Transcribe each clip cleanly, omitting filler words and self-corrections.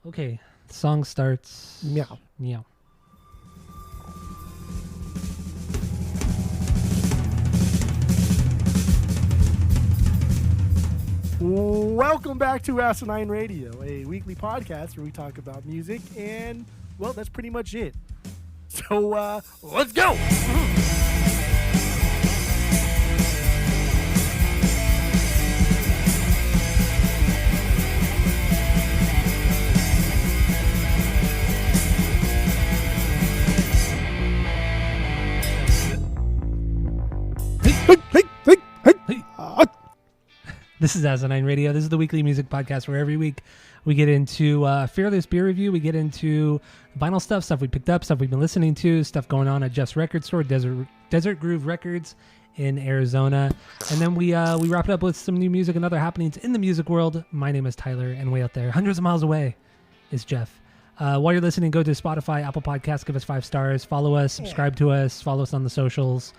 Okay, the song starts. Meow. Meow. Welcome back to Asinine Radio, a weekly podcast where we talk about music, and, well, that's pretty much it. So, let's go! This is Asinine Radio. This is the weekly music podcast where every week we get into Fearless Beer Review. We get into vinyl stuff we picked up, stuff we've been listening to, stuff going on at Jeff's record store, Desert Groove Records in Arizona. And then we wrap it up with some new music and other happenings in the music world. My name is Tyler, and way out there, hundreds of miles away, is Jeff. While you're listening, go to Spotify, Apple Podcasts, give us 5 stars, follow us, subscribe to us, follow us on the socials.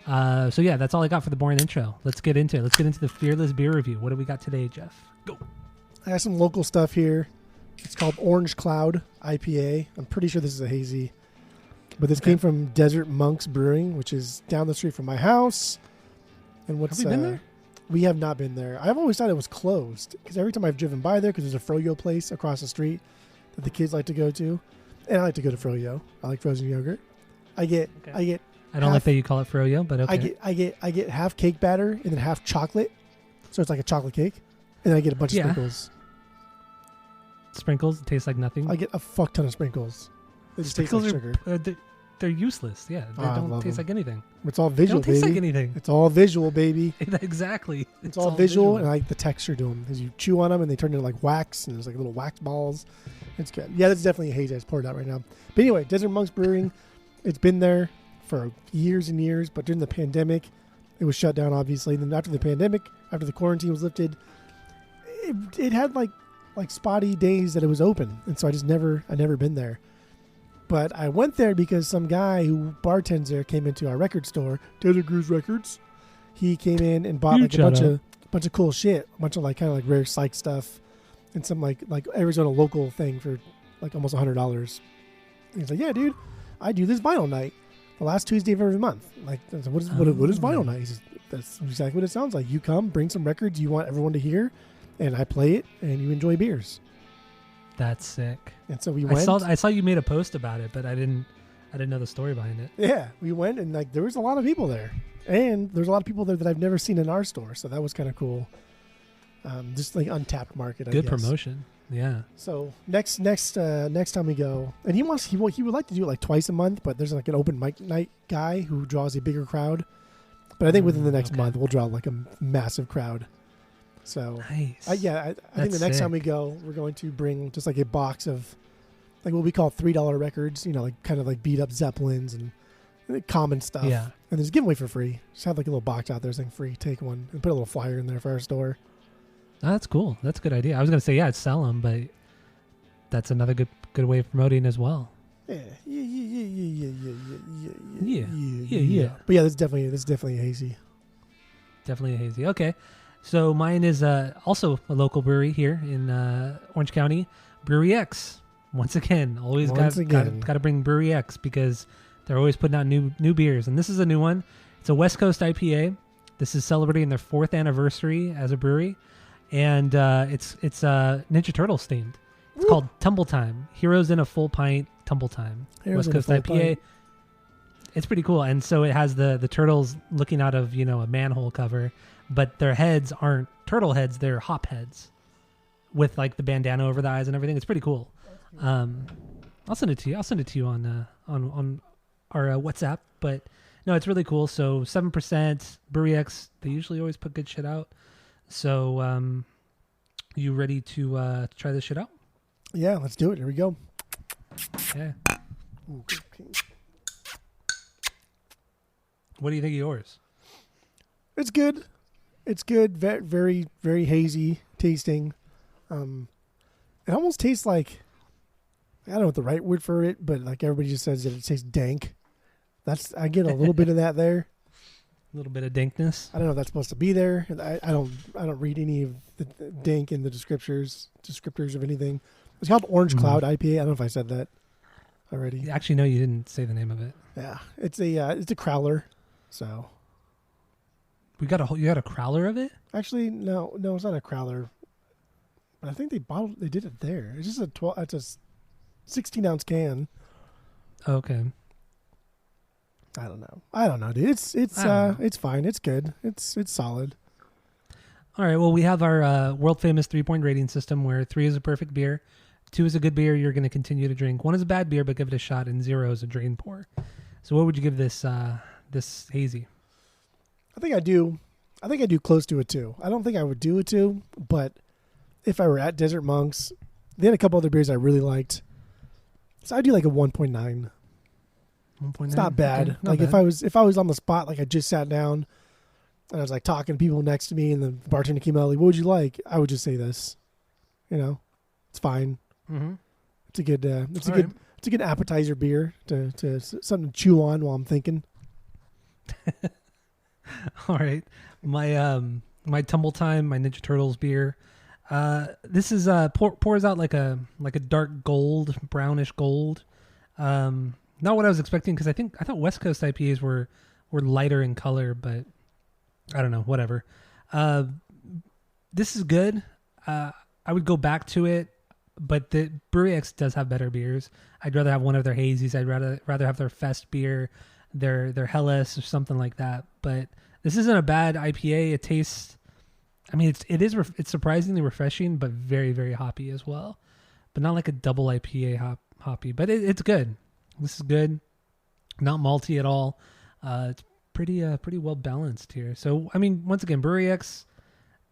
So yeah, that's all I got for the boring intro. Let's get into it. Let's get into the Fearless Beer Review. What do we got today, Jeff? Go. I have some local stuff here. It's called Orange Cloud IPA. I'm pretty sure this is a hazy. But this came from Desert Monks Brewing, which is down the street from my house. And what's Have we been there? We have not been there. I've always thought it was closed because every time I've driven by there, because there's a Froyo place across the street that the kids like to go to, and I like to go to Froyo. I like frozen yogurt. I get I don't like that you call it froyo, but okay. I get half cake batter and then half chocolate, so it's like a chocolate cake, and then I get a bunch of sprinkles. Sprinkles taste like nothing. I get a fuck ton of sprinkles. They just taste like sugar. They're useless. Yeah, they don't taste like anything. It's all visual, they don't taste baby. like anything. It's all visual, baby. Exactly. It's all visual, and I like the texture to them because you chew on them and they turn into like wax, and there's like little wax balls. It's good. Yeah, that's definitely a hazy. I just poured it out right now. But anyway, Desert Monks Brewing. It's been there for years and years, but during the pandemic, it was shut down, obviously. Then after the pandemic, after the quarantine was lifted, it had like spotty days that it was open, and so I never been there. But I went there because some guy who bartends there came into our record store, Desert Groove Records. He came in and bought like a bunch of cool shit, a bunch of like kind of like rare psych stuff, and some like Arizona local thing for like almost $100. He's like, "Yeah, dude, I do this vinyl night the last Tuesday of every month." Like, I said, what is vinyl night? He says, "That's exactly what it sounds like. You come, bring some records you want everyone to hear, and I play it, and you enjoy beers." That's sick. And so we went. I saw you made a post about it, but I didn't know the story behind it. Yeah, we went, and like there was a lot of people there, and there's a lot of people there that I've never seen in our store, so that was kind of cool. Just like untapped market. Good I guess. Promotion. Yeah. So next time we go, and he would like to do it like twice a month, but there's like an open mic night guy who draws a bigger crowd. But I think within the next month we'll draw like a massive crowd. So nice. I think the next time we go, we're going to bring just like a box of like what we call $3 records, like kind of like beat up Zeppelins and common stuff. Yeah. And there's a giveaway for free. Just have like a little box out there saying free, take one, and put a little flyer in there for our store. Oh, that's cool. That's a good idea. I was going to say, yeah, sell them, but that's another good way of promoting as well. Yeah. Yeah. But yeah, that's definitely hazy. Definitely a hazy. Okay. So mine is also a local brewery here in Orange County, Brewery X. Once again, got to bring Brewery X because they're always putting out new beers, and this is a new one. It's a West Coast IPA. This is celebrating their 4th anniversary as a brewery, and it's Ninja Turtles themed. It's called Tumble Time. Heroes in a Full Pint Tumble Time. West Coast IPA. Pint. It's pretty cool, and so it has the turtles looking out of a manhole cover. But their heads aren't turtle heads; they're hop heads, with like the bandana over the eyes and everything. It's pretty cool. I'll send it to you. I'll send it to you on our WhatsApp. But no, it's really cool. So 7% Brewery X. They usually always put good shit out. So you ready to try this shit out? Yeah, let's do it. Here we go. Yeah. Ooh, okay. What do you think of yours? It's good. It's good. Very, very, very hazy tasting. It almost tastes like, I don't know what the right word for it, but like everybody just says that it tastes dank. I get a little bit of that there. A little bit of dankness. I don't know if that's supposed to be there. I don't read any of the dank in the descriptors of anything. It's called Orange Cloud IPA. I don't know if I said that already. Actually, no, you didn't say the name of it. Yeah, it's a crowler. So you got a crowler of it? Actually, no, it's not a crowler. But I think they did it there. It's just it's a 16-ounce can. Okay. I don't know, dude. It's fine. It's good. It's solid. All right. Well, we have our world famous 3-point rating system where 3 is a perfect beer, 2 is a good beer you're going to continue to drink, 1 is a bad beer but give it a shot, and 0 is a drain pour. So what would you give this hazy? I think I do close to a 2. I don't think I would do a 2, but if I were at Desert Monks, they had a couple other beers I really liked. So I'd do like a 1.9. 1.9. It's not bad. Okay, not bad. If I was on the spot, like I just sat down and I was like talking to people next to me and the bartender came out like, what would you like? I would just say this. It's fine. Mm-hmm. It's a good appetizer beer to something to chew on while I'm thinking. All right. My Tumble Time, my Ninja Turtles beer. This is pours out like a dark gold, brownish gold. Not what I was expecting because I thought West Coast IPAs were lighter in color, but I don't know, whatever. This is good. I would go back to it, but the Brewery X does have better beers. I'd rather have one of their hazies. I'd rather have their Fest beer, their Helles or something like that. But this isn't a bad IPA. It tastes, I mean, it's surprisingly refreshing, but very, very hoppy as well. But not like a double IPA hoppy, but it's good. This is good. Not malty at all. It's pretty well balanced here. So, I mean, once again, Brewery X,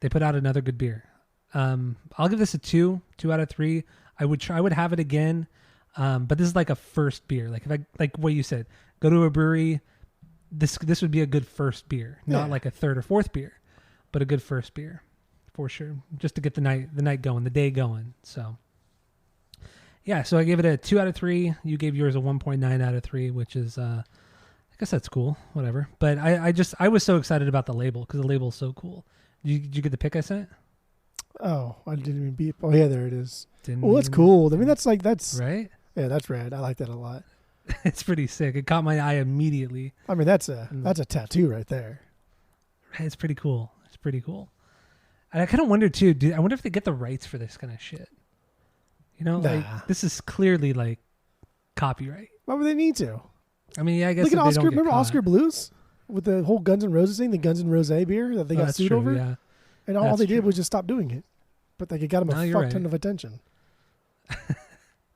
they put out another good beer. I'll give this a 2 out of 3. I would have it again. But this is like a first beer. Like if like what you said, go to a brewery, this would be a good first beer, not like a third or fourth beer, but a good first beer for sure. Just to get the night going, the day going. So yeah, so I gave it a 2 out of 3. You gave yours a 1.9 out of 3, which is, I guess that's cool, whatever. But I was so excited about the label because the label is so cool. Did you get the pic I sent? Oh, I didn't even beep. Oh yeah, there it is. That's cool. I mean, that's right. Yeah, that's rad. I like that a lot. It's pretty sick. It caught my eye immediately. I mean, that's a tattoo right there. It's pretty cool. It's pretty cool. And I kind of wonder too. I wonder if they get the rights for this kind of shit. Like this is clearly like copyright. Why would they need to? I mean, yeah, I guess. Look at Oscar. Remember Oscar Blues with the whole Guns N' Roses thing, the Guns N' Rose beer that they got sued over. Yeah. And all they did was just stop doing it, but they got them a fuck ton of attention.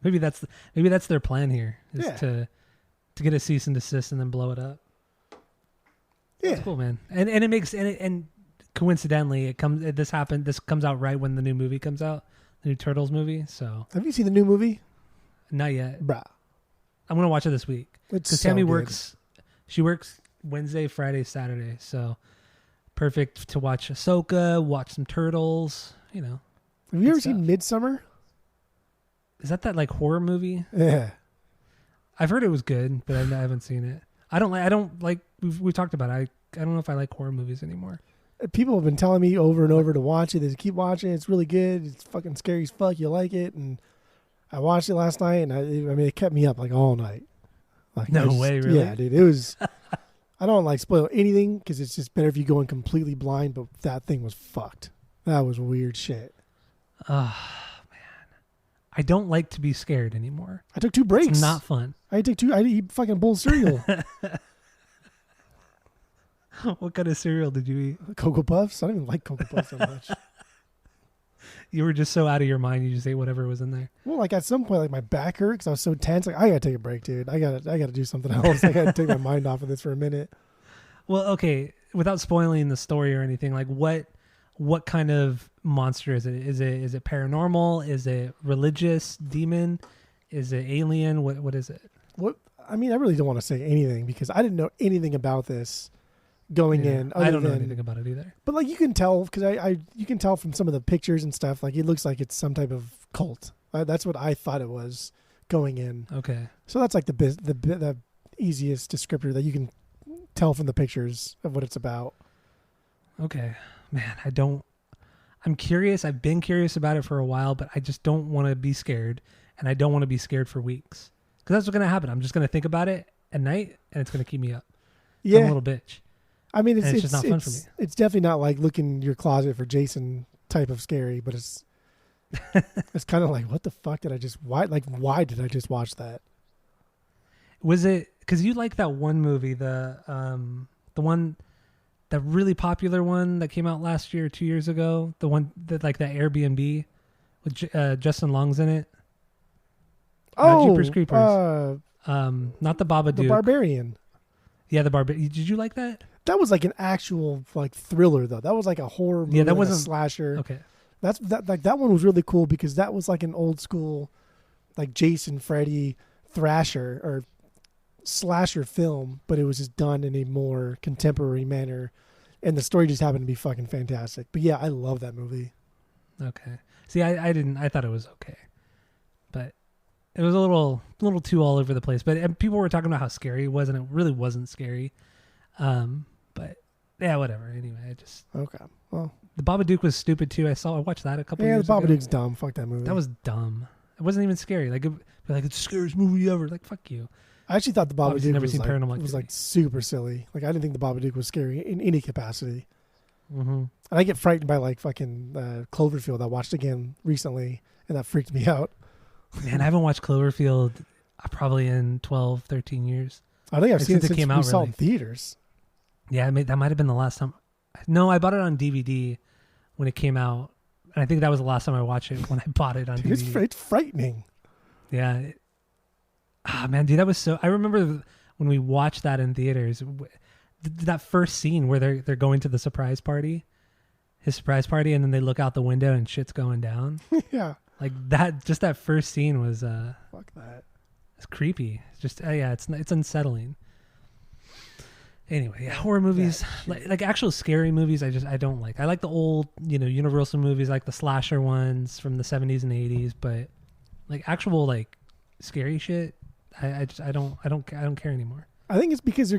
Maybe that's their plan here is to get a cease and desist and then blow it up. Yeah, that's cool, man. And it makes and coincidentally this comes out right when the new movie comes out, the new Turtles movie. So have you seen the new movie? Not yet, bruh. I'm gonna watch it this week because Tammy works. She works Wednesday, Friday, Saturday, so perfect to watch Ahsoka, watch some Turtles. Have you ever seen Midsommar? Is that like horror movie? Yeah. I've heard it was good, but I haven't seen it. I don't like we've talked about it. I don't know if I like horror movies anymore. People have been telling me over and over to watch it. They keep watching it. It's really good. It's fucking scary as fuck. You like it. And I watched it last night and I mean, it kept me up like all night. Like, no way, really? Yeah, dude. It was, I don't like spoil anything because it's just better if you go in completely blind, but that thing was fucked. That was weird shit. I don't like to be scared anymore. I took 2 breaks. It's not fun. I eat fucking bowl of cereal. What kind of cereal did you eat? Cocoa Puffs. I don't even like Cocoa Puffs so much. You were just so out of your mind. You just ate whatever was in there. Well, like at some point, like my back hurt because I was so tense. Like I gotta take a break, dude. I gotta do something else. I gotta take my mind off of this for a minute. Well, okay. Without spoiling the story or anything, like what kind of monster is it? Is it paranormal? Is it religious demon? Is it alien? What is it? What I mean, I really don't want to say anything because I didn't know anything about this going in. I don't know anything about it either. But like you can tell because you can tell from some of the pictures and stuff. Like it looks like it's some type of cult. That's what I thought it was going in. Okay. So that's like the easiest descriptor that you can tell from the pictures of what it's about. Okay. Man, I'm curious. I've been curious about it for a while, but I just don't want to be scared, and I don't want to be scared for weeks because that's what's gonna happen. I'm just gonna think about it at night, and it's gonna keep me up. Yeah, I'm a little bitch. I mean, it's just not fun for me. It's definitely not like looking in your closet for Jason type of scary, but it's it's kind of like, what the fuck did I just? Why did I just watch that? Was it because you like that one movie, the one, that really popular one that came out last year, 2 years ago, the one that like that Airbnb with Justin Long's in it? Oh, not Jeepers Creepers. Not the Babadook. The Barbarian. Yeah, the Barbarian. Did you like that? That was like an actual like thriller though. That was like a horror movie. Yeah, that wasn't a slasher. Okay. That one was really cool because that was like an old school, like Jason, Freddy, thrasher or slasher film, but it was just done in a more contemporary manner, and the story just happened to be fucking fantastic. But yeah, I love that movie. Okay. See, I didn't. I thought it was okay, but it was a little too all over the place. But people were talking about how scary it was, and it really wasn't scary. But yeah, whatever. Anyway, okay. Well, the Babadook was stupid too. I watched that a couple years ago. Yeah, the Babadook's dumb. Fuck that movie. That was dumb. It wasn't even scary. Like, it's the scariest movie ever. Like, fuck you. I actually thought the Babadook was like super silly. Like, I didn't think the Babadook was scary in any capacity. Mm-hmm. And I get frightened by like fucking Cloverfield. I watched again recently, and that freaked me out. Man, I haven't watched Cloverfield probably in 12, 13 years. I think I've seen it since we saw it in theaters. Yeah, that might have been the last time. No, I bought it on DVD when it came out, and I think that was the last time I watched it when I bought it on DVD. It's frightening. Yeah. Man, dude, that was so... I remember when we watched that in theaters, that first scene where they're going to the surprise party, his surprise party, and then they look out the window and shit's going down. Yeah. Like that, just that first scene was... Fuck that. It's creepy. It's just... yeah, it's unsettling. Anyway, yeah, horror movies, like actual scary movies, I don't like. I like the old, Universal movies, like the slasher ones from the 70s and 80s, but like actual like scary shit, I don't care anymore. I think it's because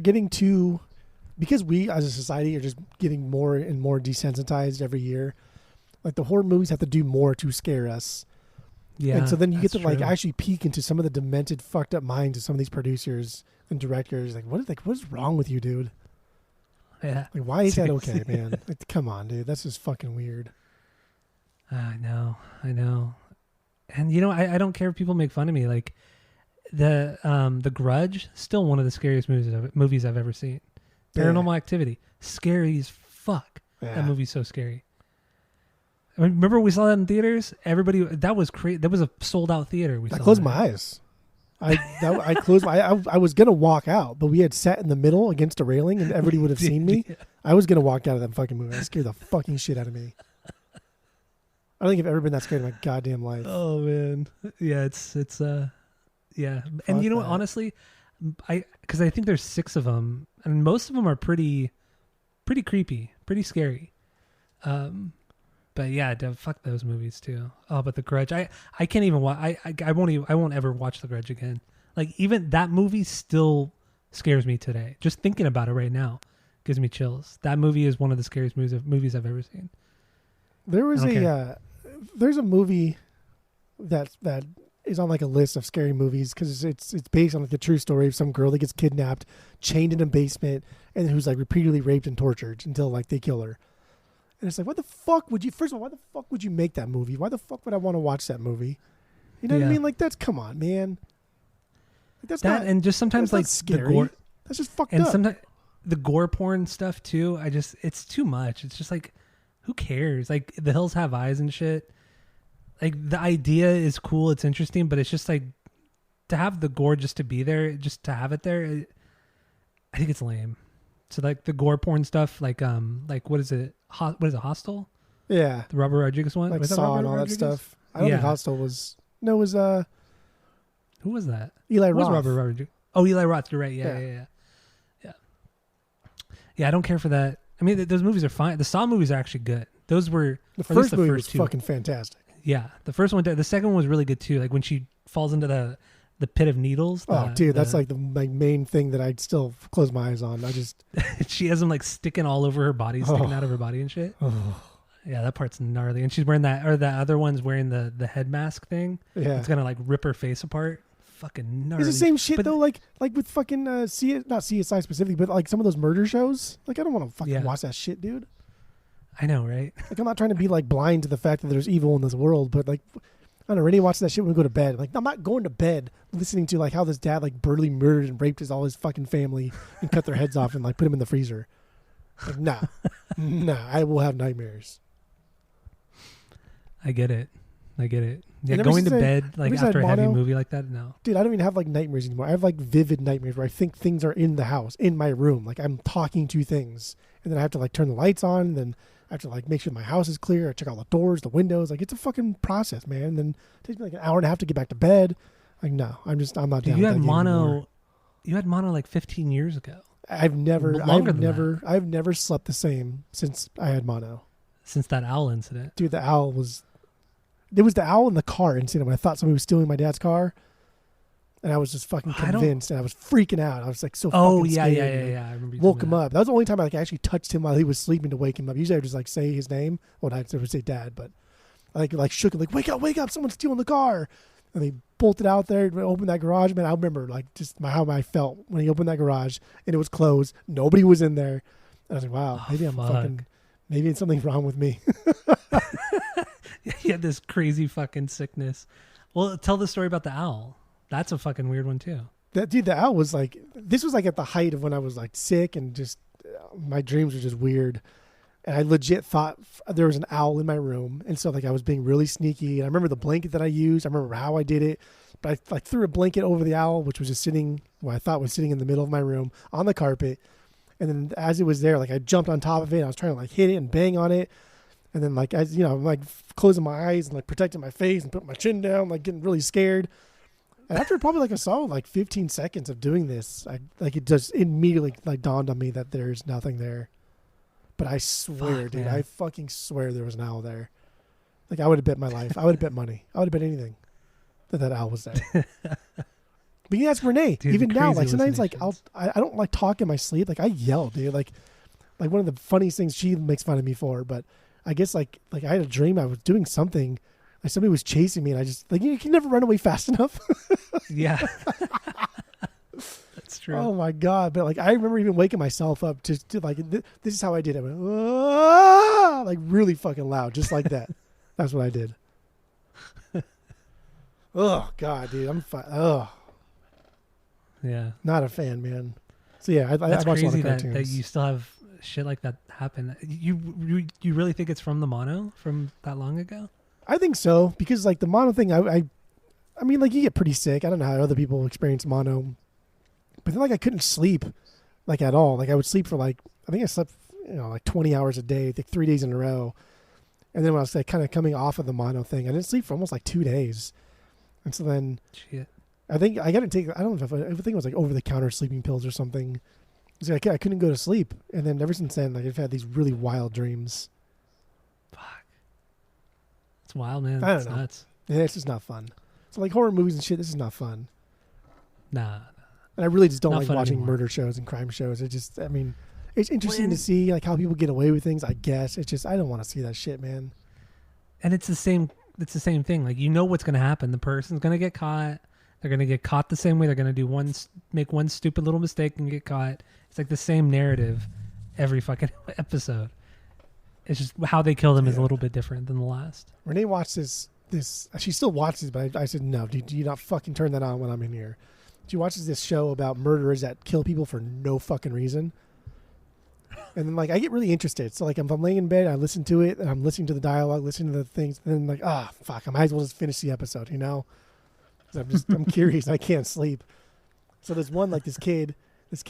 because we as a society are just getting more and more desensitized every year. Like the horror movies have to do more to scare us. Yeah. And so then you get to like actually peek into some of the demented, fucked up minds of some of these producers and directors. Like what's wrong with you, dude? Yeah. Like, why is that okay, man? Like, come on, dude. That's just fucking weird. I know. And I don't care if people make fun of me. Like the Grudge, still one of the scariest movies I've ever seen. Paranormal Activity, scary as fuck. Yeah. That movie's so scary. I mean, remember we saw that in theaters? Everybody, that was crazy. That was a sold out theater. I closed my eyes. I closed my. I was gonna walk out, but we had sat in the middle against a railing, and everybody would have seen me. Yeah. I was gonna walk out of that fucking movie. It scared the fucking shit out of me. I don't think I've ever been that scared in my goddamn life. Oh man, yeah, it's yeah. Fuck. And you know what? Honestly, because I think there's 6 of them, and most of them are pretty creepy, pretty scary. But yeah, fuck those movies too. Oh, but The Grudge, I can't even watch. I won't ever watch The Grudge again. Like even that movie still scares me today. Just thinking about it right now gives me chills. That movie is one of the scariest movies I've ever seen. There was there's a movie that is on like a list of scary movies because it's based on like the true story of some girl that gets kidnapped, chained in a basement, and who's like repeatedly raped and tortured until like they kill her. And it's like, why the fuck would you make that movie? Why the fuck would I want to watch that movie? You know what I mean? Like come on, man. Like, that's that, not, and just sometimes like scary. The gore, that's just fucked up. And sometimes the gore porn stuff too. It's too much. It's just like, who cares? Like The Hills Have Eyes and shit. Like the idea is cool. It's interesting, but it's just like to have the gore just to be there, just to have it there. I think it's lame. So like the gore porn stuff, like what is it? What is it? Hostel? Yeah, the Robert Rodriguez one, like Saw and all that stuff. I don't think Hostel was. No, it was who was that? Eli Roth. Was Robert Rodriguez? Oh, Eli Roth. You're right. Yeah. Yeah, I don't care for that. I mean, those movies are fine. The Saw movies are actually good. Those were the first movie was fucking fantastic. Yeah, the first one. The second one was really good too. Like when she falls into the pit of needles. That's like the main thing that I'd still close my eyes on. I just she has them like sticking all over her body, sticking out of her body and shit. Oh. Yeah, that part's gnarly. And she's wearing that, or the other one's wearing the head mask thing. Yeah. It's gonna like rip her face apart. Fucking gnarly. It's the same shit though, like with fucking not CSI specifically, but like some of those murder shows. Like I don't want to fucking watch that shit, dude. I know, right? Like I'm not trying to be like blind to the fact that there's evil in this world, but like I don't know, Renee watches that shit when we go to bed. Like I'm not going to bed listening to like how this dad like brutally murdered and raped all his fucking family and cut their heads off and like put them in the freezer. Like nah, I will have nightmares. I get it. Yeah, going to bed like after a heavy movie like that, no. Dude, I don't even have like nightmares anymore. I have like vivid nightmares where I think things are in the house, in my room. Like I'm talking to things, and then I have to like turn the lights on, and then I have to like make sure my house is clear. I check all the doors, the windows. Like it's a fucking process, man. And then it takes me like an hour and a half to get back to bed. Like no, I'm not down. You had mono. You had mono like 15 years ago. I've never slept the same since I had mono. Since that owl incident, dude, the owl was. There was the owl in the car incident when I thought somebody was stealing my dad's car, and I was just fucking convinced, and I was freaking out. I was like so fucking scared. Yeah. I remember. Woke him up. That was the only time I like actually touched him while he was sleeping to wake him up. Usually I would just like say his name. Well, I would say dad, but I like shook him like wake up! Someone's stealing the car. And they bolted out there and opened that garage. Man, I remember like just how I felt when he opened that garage and it was closed. Nobody was in there. And I was like, wow, maybe something's wrong with me. He had this crazy fucking sickness. Well, tell the story about the owl. That's a fucking weird one too. The owl was like, this was like at the height of when I was like sick and just my dreams were just weird. And I legit thought there was an owl in my room. And so like I was being really sneaky. And I remember the blanket that I used. I remember how I did it. But I like threw a blanket over the owl, which was just sitting, what I thought was sitting in the middle of my room on the carpet. And then as it was there, like I jumped on top of it. And I was trying to like hit it and bang on it. And then like, as you know, I'm like closing my eyes and like protecting my face and putting my chin down, like getting really scared. And after probably like a solid like 15 seconds of doing this, it just immediately like dawned on me that there's nothing there. But I swear, dude, man. I fucking swear there was an owl there. Like I would have bet my life. I would have bet money. I would have bet anything that owl was there. But you ask Renee, dude, even now, like sometimes like I don't like talk in my sleep. Like I yell, dude. Like one of the funniest things she makes fun of me for, but I guess like I had a dream I was doing something, like somebody was chasing me, and I just like you can never run away fast enough. Yeah, that's true. Oh my god! But like I remember even waking myself up to like this is how I did it. I went, ah! Like really fucking loud, just like that. That's what I did. Oh god, dude, I'm fine. Oh, yeah, not a fan, man. So yeah, that's I watch crazy a lot of cartoons. that you still have shit like that happen. You really think it's from the mono from that long ago? I think so, because like the mono thing, I mean like you get pretty sick. I don't know how other people experience mono, but then like I couldn't sleep like at all. Like I would sleep for like I think I slept like 20 hours a day, like 3 days in a row. And then when I was like kind of coming off of the mono thing, I didn't sleep for almost like 2 days. And so then shit. I think I got to take, I don't know if I think it was like over the counter sleeping pills or something. So I couldn't go to sleep. And then ever since then, like I've had these really wild dreams. Fuck. It's wild, man. I don't know. Nuts. Yeah, it's just not fun. So like horror movies and shit, this is not fun. Nah. And I really just don't like watching murder shows and crime shows. It just, I mean, it's interesting to see like how people get away with things, I guess. It's just, I don't want to see that shit, man. And it's the same thing. Like, you know what's going to happen. The person's going to get caught. They're going to get caught the same way. They're going to make one stupid little mistake and get caught. It's like the same narrative every fucking episode. It's just how they kill them is a little bit different than the last. Renee watched this, she still watches, but I said, no, dude, do you not fucking turn that on when I'm in here? She watches this show about murderers that kill people for no fucking reason. And then, like, I get really interested. So, like, if I'm laying in bed, I listen to it, and I'm listening to the dialogue, listening to the things, and then, like, fuck, I might as well just finish the episode, you know? I'm curious. I can't sleep. So there's one, like, this kid,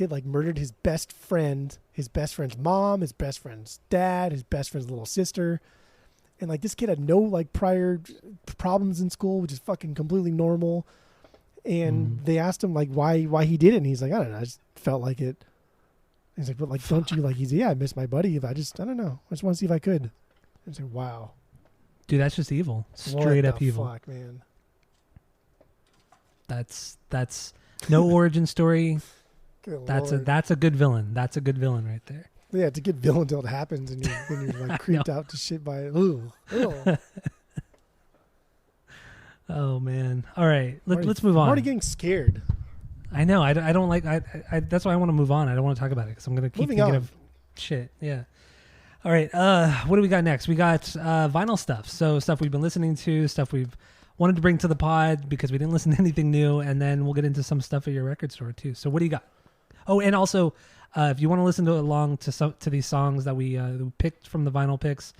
like, murdered his best friend's mom, his best friend's dad, his best friend's little sister. And, like, this kid had no, like, prior problems in school, which is fucking completely normal. And they asked him, like, why he did it. And he's like, I don't know. I just felt like it. He's like, but like, don't you like? He's I miss my buddy. If I don't know. I just want to see if I could. And say, wow, dude, that's just evil. Straight up evil. Fuck, man. That's no origin story. Good that's Lord. That's a good villain. That's a good villain right there. Yeah, it's a good villain until it happens, and you're like creeped out to shit by it. Ooh. Oh man! All right, let's move on. I'm already getting scared. I know. I don't like. I that's why I want to move on. I don't want to talk about it because I'm gonna keep thinking of shit. Yeah. All right. What do we got next? We got vinyl stuff. So stuff we've been listening to, stuff we've wanted to bring to the pod because we didn't listen to anything new, and then we'll get into some stuff at your record store too. So what do you got? Oh, and also, if you want to listen along to these songs that we picked from the vinyl picks,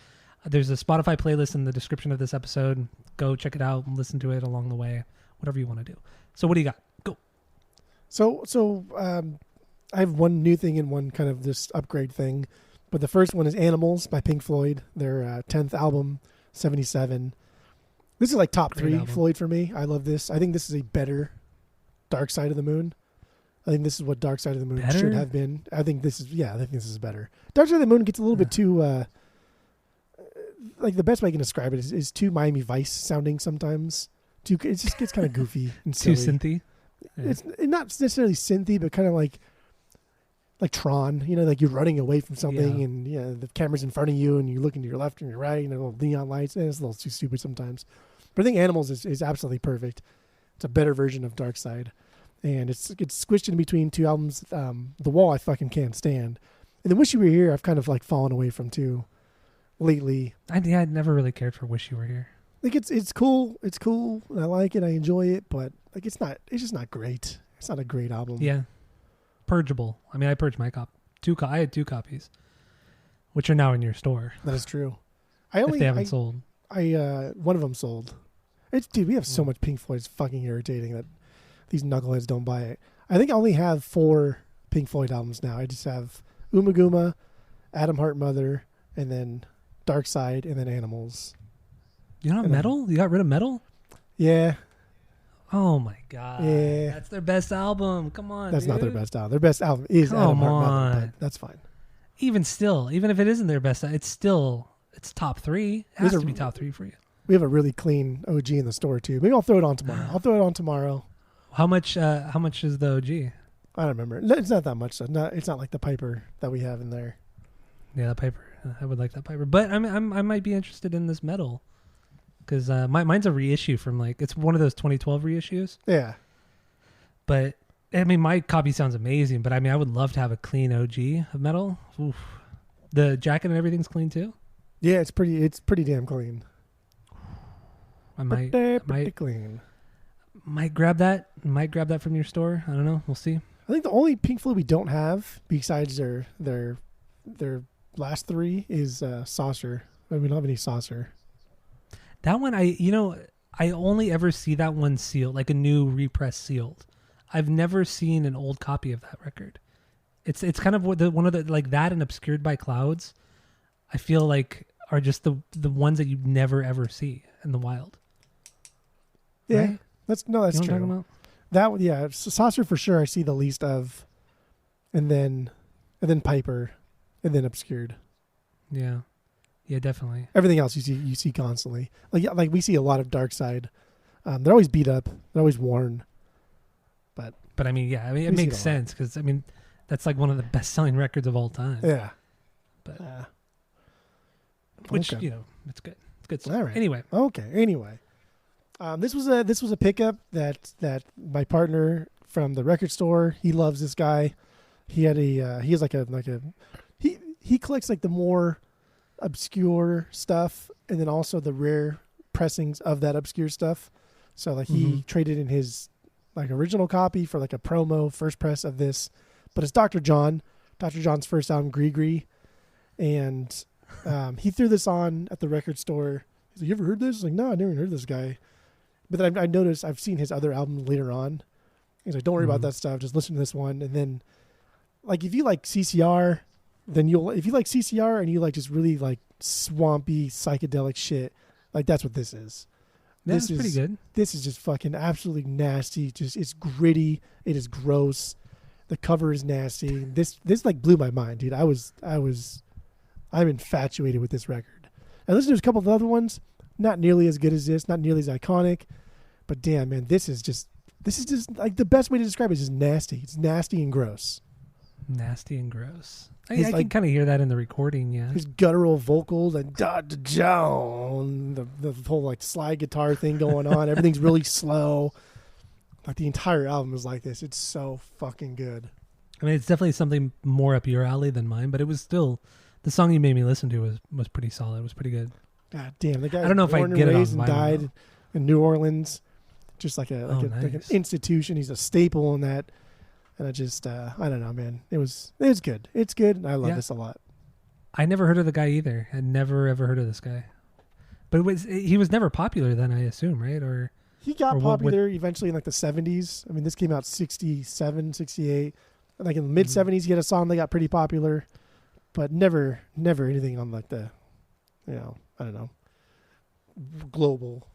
there's a Spotify playlist in the description of this episode. Go check it out and listen to it along the way, whatever you want to do. So what do you got? Go. So I have one new thing and one kind of this upgrade thing. But the first one is Animals by Pink Floyd, their 10th album, 77. This is like top 3 Floyd for me. I love this. I think this is a better Dark Side of the Moon. I think this is what Dark Side of the Moon should have been. I think this is better. Dark Side of the Moon gets a little bit too... like the best way I can describe it is too Miami Vice sounding sometimes. It just gets kind of goofy and silly. Too synthy. Yeah. It's not necessarily synthy, but kind of like Tron. You know, like you're running away from something, and the camera's in front of you, and you're looking to your left and your right, and little neon lights. And it's a little too stupid sometimes. But I think Animals is absolutely perfect. It's a better version of Dark Side, and it's squished in between 2 albums. The Wall I fucking can't stand, and then Wish You Were Here I've kind of like fallen away from too. Lately, I'd never really cared for Wish You Were Here. Like it's cool, and I like it, I enjoy it, but like it's just not great. It's not a great album. Yeah, purgeable. I mean, I purged my copy. I had 2 copies, which are now in your store. That is true. If they haven't sold. One of them sold. Dude, we have so much Pink Floyd. It's fucking irritating that these knuckleheads don't buy it. I think I only have 4 Pink Floyd albums now. I just have Uma-Guma, Atom Heart Mother, and then Dark Side, and then Animals. You don't have Metal? You got rid of Metal? Yeah. Oh my god. Yeah. That's their best album. Come on. That's not their best album. Their best album is Atom Heart Mother, but that's fine. Even if it isn't their best, it's top 3. It has to be top 3 for you. We have a really clean OG in the store too. Maybe I'll throw it on tomorrow. How much is the OG? I don't remember. It's not that much. It's not like the Piper that we have in there. Yeah, the Piper. I would like that Piper, but I mean, I might be interested in this Metal because mine's a reissue from it's one of those 2012 reissues. Yeah, but I mean, my copy sounds amazing. But I mean, I would love to have a clean OG of Metal. Oof. The jacket and everything's clean too. Yeah, it's pretty damn clean. I might clean. Might grab that from your store. I don't know. We'll see. I think the only Pink Floyd we don't have besides their last 3 is Saucer. We don't have any Saucer. That one, I only ever see that one sealed, like a new repress sealed. I've never seen an old copy of that record. It's kind of one of the like that and Obscured by Clouds. I feel like are just the ones that you never ever see in the wild. Yeah, right? that's true. That Saucer for sure. I see the least of, and then Piper. And then Obscured. Yeah, definitely. Everything else you see constantly. Like we see a lot of Dark Side. They're always beat up. They're always worn. But I mean, yeah, I mean it makes sense because I mean that's like one of the best selling records of all time. Yeah. But which okay. It's good. It's good stuff. All right. Anyway. This was a pickup that my partner from the record store. He loves this guy. He has like a he collects like the more obscure stuff and then also the rare pressings of that obscure stuff. So like he traded in his like original copy for like a promo first press of this, but it's Dr. John's first album, Gree. And he threw this on at the record store. He's like, "You ever heard this?" I was like, "No, I never heard this guy." But then I noticed I've seen his other album later on. He's like, "Don't worry about that stuff. Just listen to this one." And then like if you like CCR, then if you like CCR and you like just really like swampy psychedelic shit, like that's what this is. This is pretty good. This is just fucking absolutely nasty. Just it's gritty. It is gross. The cover is nasty. This like blew my mind, dude. I'm infatuated with this record. I listened to a couple of other ones, not nearly as good as this, not nearly as iconic, but damn man, this is just like the best way to describe it is just nasty. It's nasty and gross. Nasty and gross. I can kind of hear that in the recording, yeah. His guttural vocals and Dr. John, the whole like slide guitar thing going on. Everything's really slow. Like the entire album is like this. It's so fucking good. I mean, it's definitely something more up your alley than mine, but it was still, the song you made me listen to was pretty solid. It was pretty good. God damn, the guy. I don't know if I get it on and died in New Orleans, just like nice. Like an institution. He's a staple in that. And I just, I don't know, man. It was good. It's good. And I love this a lot. I never heard of the guy either. I never ever heard of this guy. But he was never popular then, I assume, right? Or he got popular eventually in like the 70s. I mean, this came out 67, 68. And like in the mid 70s, he had a song that got pretty popular, but never anything on like the, I don't know, global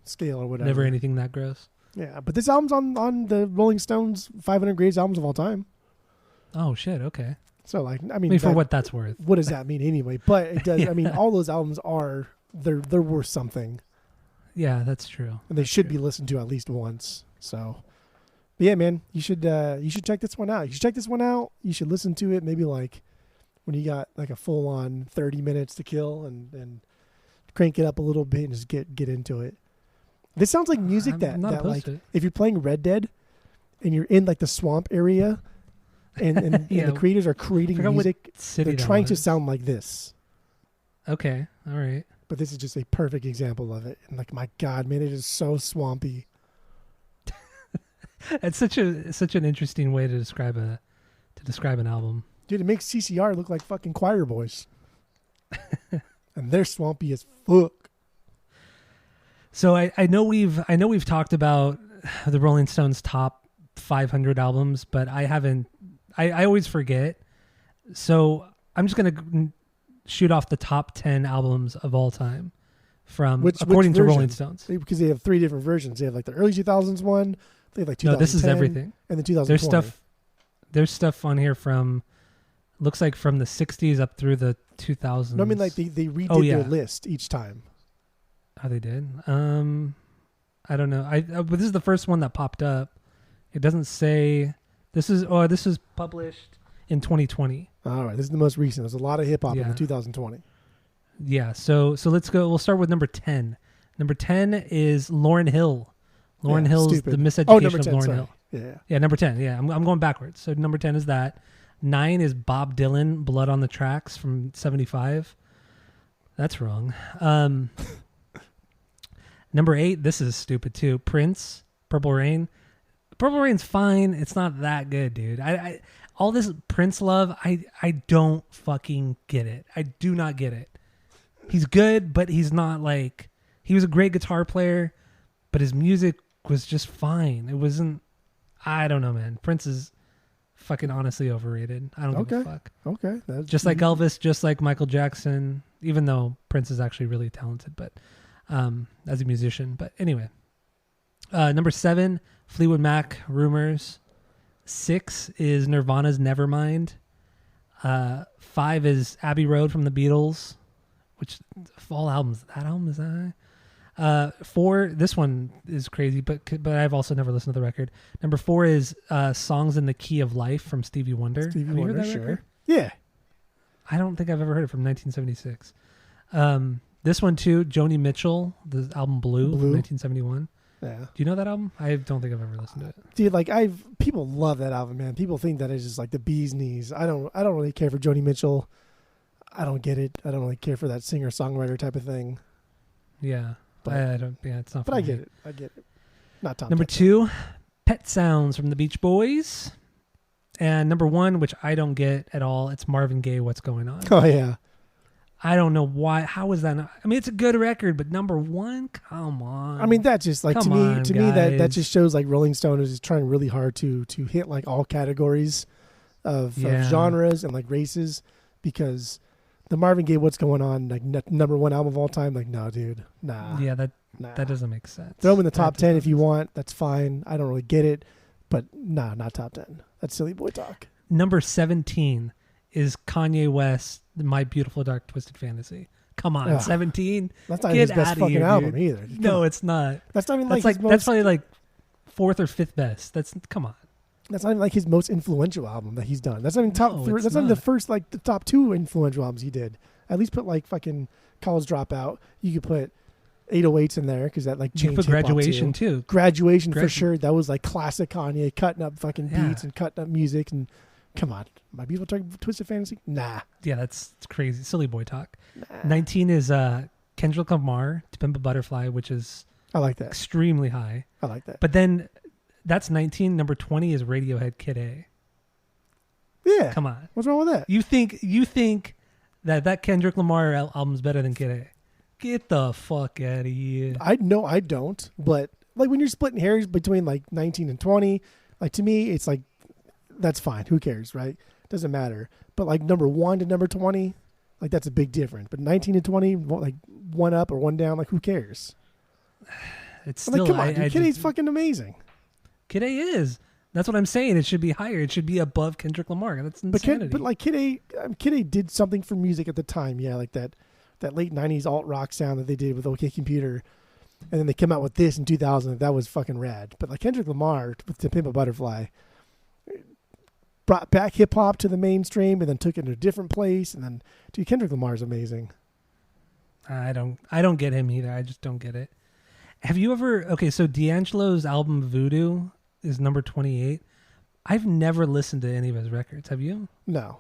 scale or whatever. Never anything that gross. Yeah, but this album's on the Rolling Stones 500 Greatest Albums of All Time. Oh shit! Okay. So like, I mean, for what that's worth. What does that mean anyway? But it does. I mean, all those albums are they're worth something. Yeah, that's true. And they should be listened to at least once. So, but yeah, man, you should check this one out. You should check this one out. You should listen to it maybe like when you got like a full on 30 minutes to kill and crank it up a little bit and just get into it. This sounds like music that like if you're playing Red Dead and you're in like the swamp area and, and the creators are creating music, they're trying to sound like this. Okay. All right. But this is just a perfect example of it. And like, my God, man, it is so swampy. It's such an interesting way to describe an album. Dude, it makes CCR look like fucking choir boys. And they're swampy as fuck. So I know we've talked about the Rolling Stones top 500 albums, but I haven't. I always forget. So I'm just gonna shoot off the top 10 albums of all time according to Rolling Stones. Because they have 3 different versions. They have like the early 2000s one. They have like 2010. No, this is everything. And the 2020. There's stuff on here from looks like from the 60s up through the 2000s. No, I mean like they redid their list each time. Oh, they did? I don't know. But this is the first one that popped up. It doesn't say this is published in 2020. All right, this is the most recent. There's a lot of hip hop in 2020. Yeah, so let's go. We'll start with number 10. Number 10 is Lauryn Hill. Lauryn Hill's The Miseducation of Lauryn Hill. Yeah, number 10. Yeah, I'm going backwards. So number 10 is that. 9 is Bob Dylan, Blood on the Tracks from 75. That's wrong. Number 8, this is stupid too. Prince, Purple Rain. Purple Rain's fine. It's not that good, dude. I all this Prince love, I don't fucking get it. I do not get it. He's good, but he's not like, he was a great guitar player, but his music was just fine. It wasn't, I don't know, man. Prince is fucking honestly overrated. I don't give a fuck. Okay. Just like Elvis, just like Michael Jackson, even though Prince is actually really talented, but as a musician. But anyway, number 7, Fleetwood Mac, Rumors. 6 is Nirvana's Nevermind. 5 is Abbey Road from the Beatles, which fall albums. That album is that. 4, this one is crazy, but I've also never listened to the record. Number 4 is Songs in the Key of Life from Stevie Wonder. Have you heard that record? Yeah. I don't think I've ever heard it, from 1976. This one too, Joni Mitchell, the album Blue from 1971. Yeah. Do you know that album? I don't think I've ever listened to it. Dude, like people love that album, man. People think that it's just like the bee's knees. I don't really care for Joni Mitchell. I don't get it. I don't really care for that singer-songwriter type of thing. Yeah. But I don't. Yeah, it's not. But I get it. Not top. Number 2, Pet Sounds from the Beach Boys, and number 1, which I don't get at all. It's Marvin Gaye, What's Going On. Oh yeah. I don't know why. How is that not? I mean, it's a good record, but number 1, come on. I mean, that just like to me that just shows like Rolling Stone is trying really hard to hit like all categories of genres and like races, because the Marvin Gaye What's Going On, like number 1 album of all time, like no, dude, nah. Yeah, that doesn't make sense. Throw them in the top 10 if you want. That's fine. I don't really get it, but nah, not top 10. That's silly boy talk. Number 17 is Kanye West, My Beautiful Dark Twisted Fantasy. Come on, 17. That's not his best fucking album either. No, it's not. That's not even like that's probably like 4th or 5th best. Come on. That's not even like his most influential album that he's done. That's not even top three. That's not even the first, like the top 2 influential albums he did. At least put like fucking College Dropout. You could put 808s in there because that like changed. You put Graduation too. Graduation for sure. That was like classic Kanye, cutting up fucking beats and cutting up music. And come on, my people talking Twisted Fantasy? Nah. Yeah, that's crazy. Silly boy talk. 19 is Kendrick Lamar, To Pimp a Butterfly, which is I like that. Extremely high. I like that. But then that's 19. Number 20 is Radiohead Kid A. Yeah. Come on. What's wrong with that? You think that Kendrick Lamar album's better than Kid A? Get the fuck out of here. I don't. But like when you're splitting hairs between like 19 and 20, like to me, it's like, that's fine. Who cares, right? Doesn't matter. But like number 1 to number 20, like that's a big difference. But 19 to 20, like one up or one down, like who cares? It's still, like, come on, Kid A's fucking amazing. Kid A is. That's what I'm saying. It should be higher. It should be above Kendrick Lamar. That's insanity. But like Kid A did something for music at the time. Yeah, like that late 90s alt rock sound that they did with OK Computer. And then they came out with this in 2000. That was fucking rad. But like Kendrick Lamar with To Pimp a Butterfly brought back hip hop to the mainstream and then took it to a different place. And then, dude, Kendrick Lamar is amazing. I don't get him either. I just don't get it. Have you ever... Okay, so D'Angelo's album Voodoo is number 28. I've never listened to any of his records. Have you? No.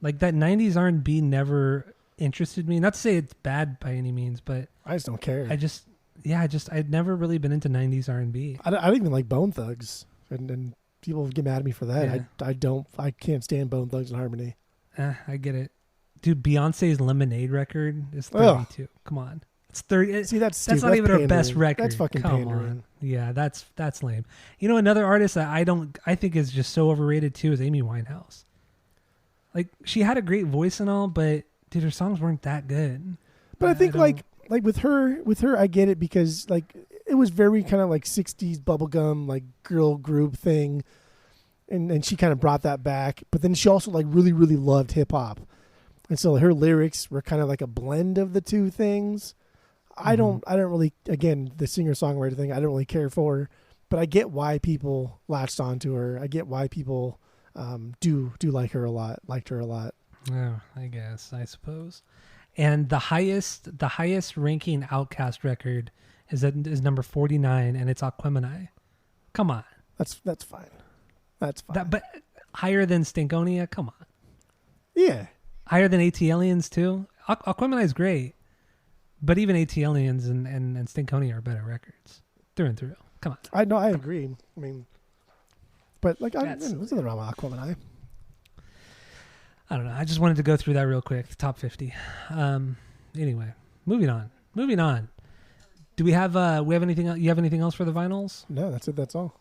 Like that 90s R&B never interested me. Not to say it's bad by any means, but... I just don't care. I'd never really been into 90s R&B. I don't even like Bone Thugs. And people get mad at me for that. Yeah. I can't stand Bone Thugs and Harmony. I get it. Dude, Beyonce's Lemonade record is 32. Ugh. Come on. It's 30. See, that's not even her best record. That's fucking pandering. On. Yeah, that's lame. You know, another artist that I think is just so overrated too is Amy Winehouse. Like, she had a great voice and all, but dude, her songs weren't that good. But I think like with her, I get it because like it was very kind of like 60s bubblegum, like girl group thing. And she kind of brought that back. But then she also like really, really loved hip hop. And so her lyrics were kind of like a blend of the two things. I don't really, again, the singer-songwriter thing, I don't really care for her, but I get why people latched onto her. I get why people do liked her a lot. Oh, I suppose. And the highest ranking Outkast record is number 49, and it's Aquemini. Come on. That's fine. That's fine. But higher than Stankonia? Come on. Yeah. Higher than AT-Aliens too? Aquemini is great. But even AT-Aliens and Stankonia are better records. Through and through. Come on. I agree. I mean, but like, what's the wrong with Aquemini? I don't know. I just wanted to go through that real quick. The top 50. Anyway, moving on. Do we have anything else? You have anything else for the vinyls? No, that's it. That's all.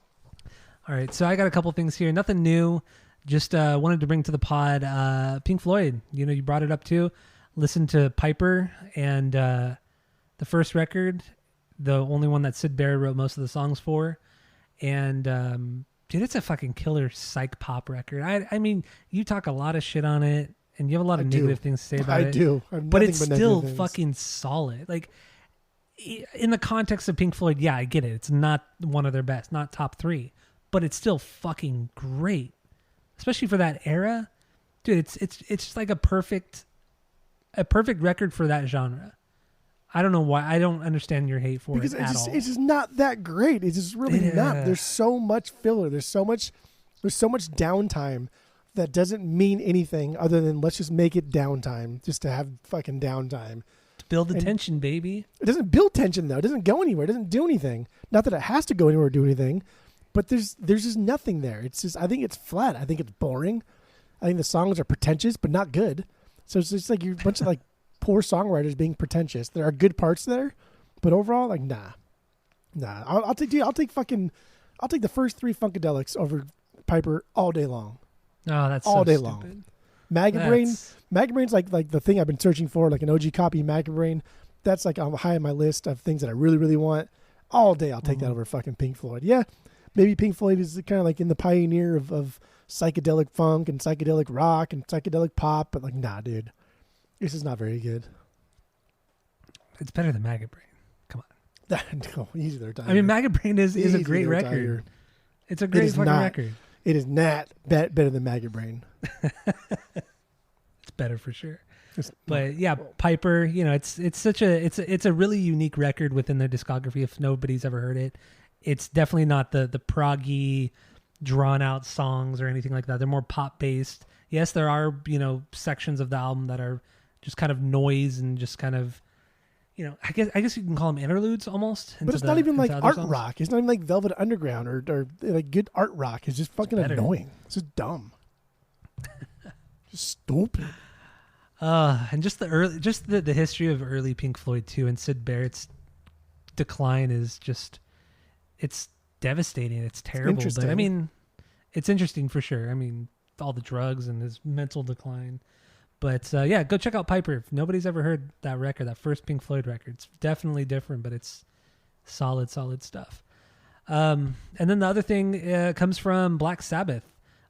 All right. So I got a couple things here. Nothing new. Just wanted to bring to the pod Pink Floyd. You know, you brought it up too. Listen to Piper and the first record, the only one that Syd Barrett wrote most of the songs for. And dude, it's a fucking killer psych pop record. I mean, you talk a lot of shit on it and you have a lot of negative things to say about it. I do. But it's still fucking solid. Like, in the context of Pink Floyd, yeah, I get it. It's not one of their best, not top 3. But it's still fucking great. Especially for that era. Dude, it's just like a perfect record for that genre. I don't know why. I don't understand your hate for it at all. It's just not that great. It's just really not. There's so much filler. There's so much downtime that doesn't mean anything other than let's just make it downtime, just to have fucking downtime. To build the tension, baby. It doesn't build tension though. It doesn't go anywhere. It doesn't do anything. Not that it has to go anywhere or do anything, but there's just nothing there. It's just, I think it's flat. I think it's boring. I think the songs are pretentious but not good. So it's just like you're a bunch of like poor songwriters being pretentious. There are good parts there, but overall, like, nah. I'll take the first 3 Funkadelics over Piper all day long. Oh, that's all so day stupid. long. Maggot Brain's like the thing I've been searching for, like an OG copy of Maggot Brain. That's like high on my list of things that I really, really want. All day, I'll take that over fucking Pink Floyd. Yeah, maybe Pink Floyd is kind of like in the pioneer of psychedelic funk and psychedelic rock and psychedelic pop, but like, nah, dude, this is not very good. It's better than Maggot Brain. Come on. No, easy there, Tiger. I mean, Maggot Brain is a great record. Tiger. It's a great fucking record. It is not better than Maggot Brain. It's better for sure. But yeah, Piper, it's a really unique record within their discography. If nobody's ever heard it, it's definitely not the proggy, drawn out songs or anything like that. They're more pop based. Yes, there are sections of the album that are just kind of noise and just kind of I guess you can call them interludes almost. But it's not even like art rock. It's not even like Velvet Underground or like good art rock. It's just fucking annoying. It's just dumb. Just stupid. And just the history of early Pink Floyd too, and Syd Barrett's decline is just, it's devastating. It's terrible. But I mean, it's interesting for sure. I mean, all the drugs and his mental decline. But yeah, go check out Piper. If nobody's ever heard that record, that first Pink Floyd record, it's definitely different, but it's solid stuff. And then the other thing comes from Black Sabbath,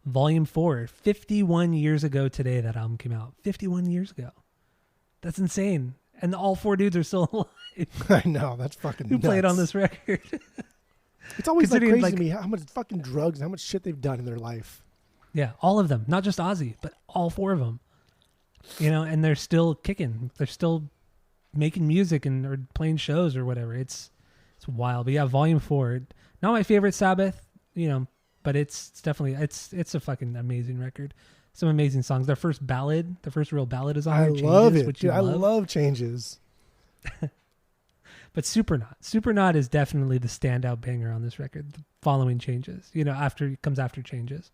Volume 4. 51 years ago today, that album came out. 51 years ago. That's insane. And all 4 dudes are still alive. I know, that's fucking nuts. Who played on this record? It's always like crazy to me how much fucking drugs and how much shit they've done in their life. Yeah, all of them. Not just Ozzy, but all 4 of them. And they're still kicking. They're still making music or playing shows or whatever. It's wild. But yeah, Volume 4. Not my favorite Sabbath, but it's definitely it's a fucking amazing record. Some amazing songs. Their first ballad, the first real ballad is on there. I love it. Dude, I love Changes. But Supernaut is definitely the standout banger on this record. The following Changes, after it comes after Changes.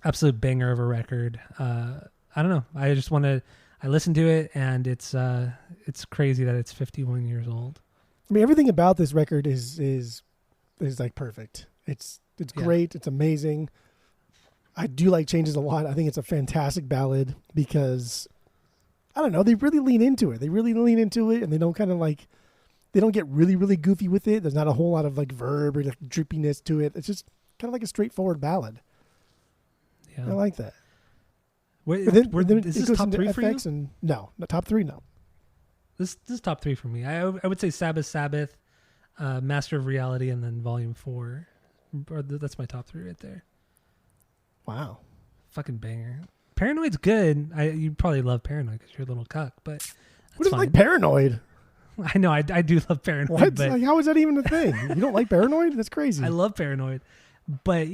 Absolute banger of a record. I don't know. I listened to it and it's crazy that it's 51 years old. I mean, everything about this record is like perfect. It's great. It's amazing. I do like Changes a lot. I think it's a fantastic ballad because I don't know, they really lean into it. They really lean into it and they don't kind of like, they don't get really, really goofy with it. There's not a whole lot of like verb or like drippiness to it. It's just kind of like a straightforward ballad. Yeah. I like that. Is this top 3 for you? And no, top 3, no. This is top 3 for me. I would say Sabbath, Master of Reality, and then Volume 4. That's my top 3 right there. Wow. Fucking banger. Paranoid's good. You probably love Paranoid because you're a little cuck, but what is like Paranoid? I know. I do love Paranoid. What? But like, how is that even a thing? You don't like Paranoid? That's crazy. I love Paranoid, but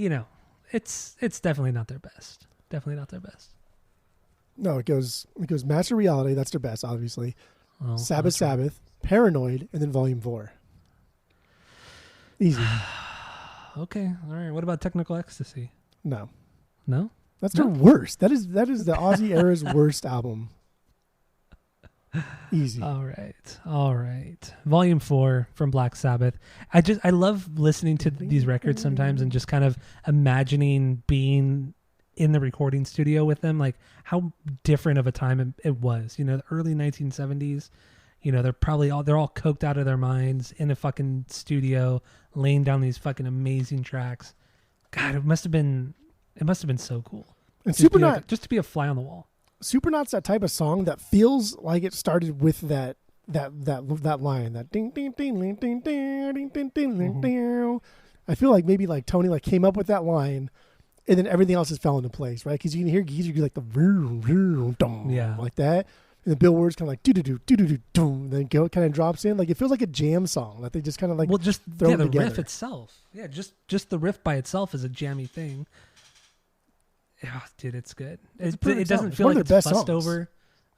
it's definitely not their best. Definitely not their best. No, it goes Master Reality. That's their best, obviously. Oh, Sabbath, Paranoid, and then Volume 4. Easy. Okay, all right. What about Technical Ecstasy? No. That's their worst. That is the Ozzy era's worst album. Easy. All right. Volume 4 from Black Sabbath. I love listening to these records sometimes and just kind of imagining being in the recording studio with them, like how different of a time it was. The early 1970s. They're all coked out of their minds in a fucking studio, laying down these fucking amazing tracks. God, it must have been so cool. And Supernaut, just to be a fly on the wall. Supernaut's that type of song that feels like it started with that line, that ding ding ding ding ding ding ding ding ding. I feel like maybe like Tony like came up with that line, and then everything else just fell into place, right? Because you can hear Geezer like the like that, and the Bill Ward's kind of like do do do do do do, then kind of drops in, like it feels like a jam song that they just kind of like throw the together. Riff itself, just the riff by itself is a jammy thing. Yeah, dude, it's good. It doesn't feel like it's fussed over.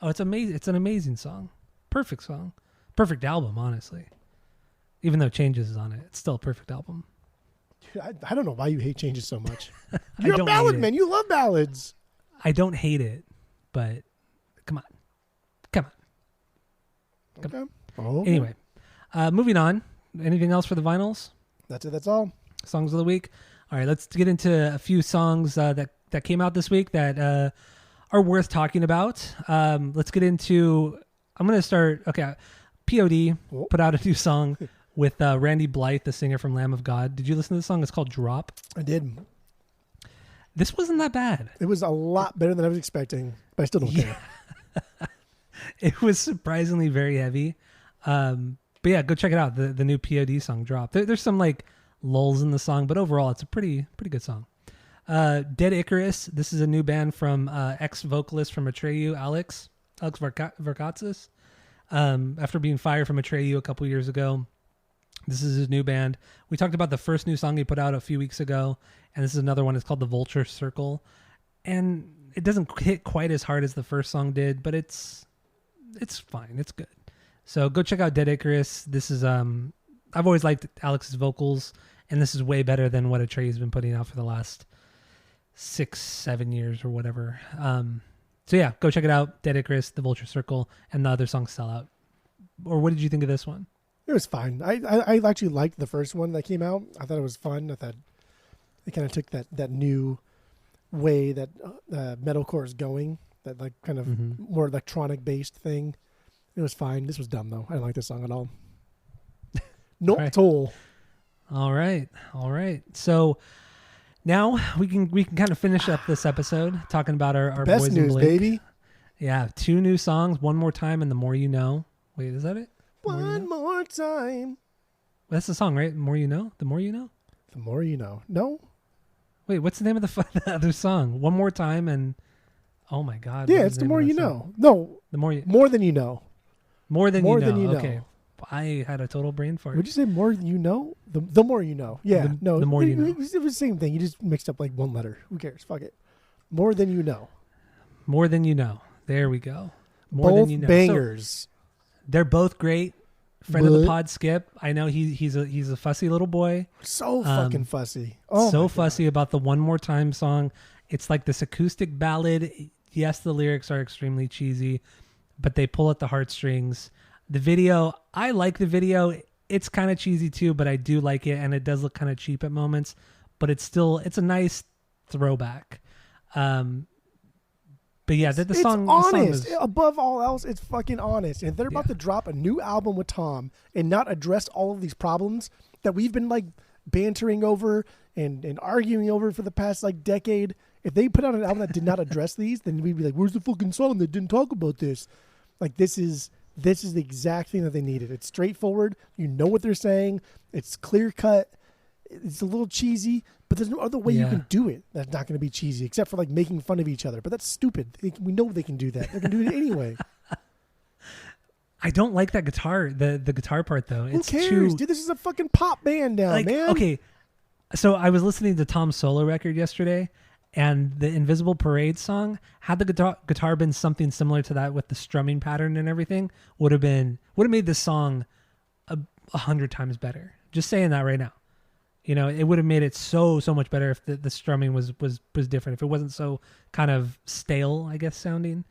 Oh, it's amazing. It's an amazing song. Perfect song. Perfect album, honestly. Even though Changes is on it, it's still a perfect album. Dude, I don't know why you hate Changes so much. You're a ballad man. You love ballads. I don't hate it, but come on. Okay. Anyway, moving on. Anything else for the vinyls? That's it. That's all. Songs of the week. All right, let's get into a few songs that came out this week that are worth talking about. Let's get into... I'm going to start... Okay, POD put out a new song with Randy Blythe, the singer from Lamb of God. Did you listen to the song? It's called Drop. I did. This wasn't that bad. It was a lot better than I was expecting, but I still don't care. It was surprisingly very heavy. But yeah, go check it out. The new POD song Drop. There's some like lulls in the song, but overall it's a pretty good song. Dead Icarus. This is a new band from ex-vocalist from Atreyu, Alex Verkatzis. After being fired from Atreyu a couple years ago, this is his new band. We talked about the first new song he put out a few weeks ago, and this is another one. It's called The Vulture Circle, and it doesn't hit quite as hard as the first song did, but it's fine. It's good. So go check out Dead Icarus. This is I've always liked Alex's vocals, and this is way better than what Atreyu's been putting out for the last 6-7 years or whatever. So yeah, go check it out. Dead Icarus, The Vulture Circle, and the other song Sell Out. Or what did you think of this one? It was fine. I actually liked the first one that came out. I thought it was fun. I thought it kind of took that new way that metalcore is going, that like kind of more electronic based thing. It was fine. This was dumb though. I didn't like this song at all. Not at all. All right. So now we can kind of finish up this episode talking about our best boys news, in Blink. baby. Yeah, 2 new songs, One More Time and The More You Know. Wait, is that it? One more time. That's the song, right? The More You Know? The More You Know? The More You Know. No? Wait, what's the name of the other song? One More Time and... Oh my God. Yeah, it's The More You Know. No. More Than You Know. More Than You Know. Okay. I had a total brain fart. Would you say More Than You Know? The More You Know. Yeah. The More You Know. It was the same thing. You just mixed up like one letter. Who cares? Fuck it. More Than You Know. More Than You Know. There we go. More Both Than You Know. Bangers. So, they're both great. Friend of the pod, Skip. I know he's a fussy little boy. So fucking fussy. Oh, so fussy about the One More Time song. It's like this acoustic ballad. Yes, the lyrics are extremely cheesy, but they pull at the heartstrings. The video, I like the video. It's kind of cheesy too, but I do like it, and it does look kind of cheap at moments. But it's a nice throwback. But yeah, the song. It's honest. The song is, above all else, it's fucking honest. And if they're about to drop a new album with Tom and not address all of these problems that we've been like bantering over and arguing over for the past like decade, if they put out an album that did not address these, then we'd be like, "Where's the fucking song that didn't talk about this?" Like this is the exact thing that they needed. It's straightforward. You know what they're saying. It's clear cut. It's a little cheesy, but there's no other way you can do it that's not going to be cheesy, except for like making fun of each other. But that's stupid. We know they can do that. They can do it anyway. I don't like that guitar, the guitar part though. Who cares, dude? This is a fucking pop band now, man. Okay, so I was listening to Tom's solo record yesterday, and the Invisible Parade song, had the guitar been something similar to that with the strumming pattern and everything, would have made this song 100 times better. Just saying that right now. You know, it would have made it so much better if the strumming was different. If it wasn't so kind of stale, I guess, sounding.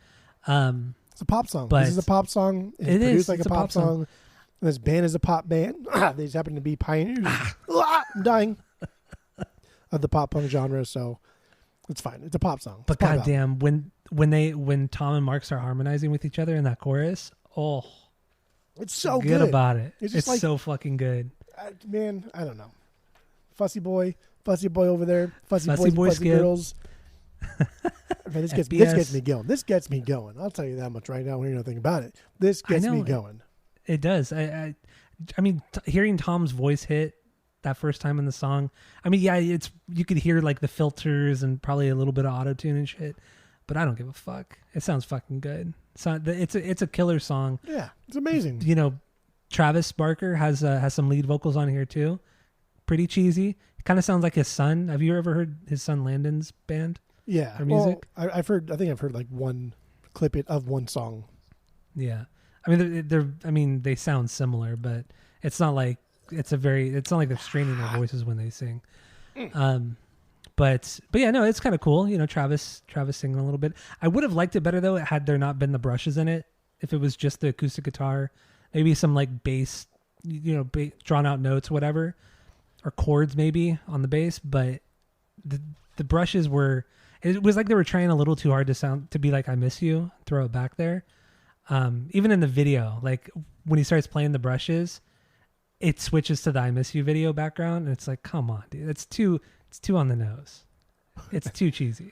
It's a pop song. This is a pop song. It's produced like a pop song. And this band is a pop band. They just happen to be pioneers. I'm dying of the pop punk genre, so it's fine. It's a pop song. But goddamn, when Tom and Mark start harmonizing with each other in that chorus, it's so good about it. It's like, so fucking good. Man, I don't know. Fussy boy over there. Fussy boy fussy Skip. Girls. Man, this gets me going. This gets me going. I'll tell you that much right now. We know nothing about it. This gets me going. It does. I mean, hearing Tom's voice hit that first time in the song. I mean, yeah, you could hear like the filters and probably a little bit of auto-tune and shit, but I don't give a fuck. It sounds fucking good. It's a killer song. Yeah, it's amazing. You know, Travis Barker has some lead vocals on here too. Pretty cheesy. It kind of sounds like his son. Have you ever heard his son Landon's band? Yeah, or music. Well, I think I've heard like one clip of one song. Yeah, I mean they sound similar, but it's not like it's not like they're straining their voices when they sing. But yeah, no, it's kind of cool. You know, Travis singing a little bit. I would have liked it better though had there not been the brushes in it. If it was just the acoustic guitar, maybe some like bass, you know, drawn out notes, whatever. Or chords maybe on the bass, but the brushes it was like they were trying a little too hard to be like I Miss You, throw it back there. Even in the video, like when he starts playing the brushes, it switches to the I Miss You video background, and it's like, come on, dude, it's too on the nose. It's too cheesy.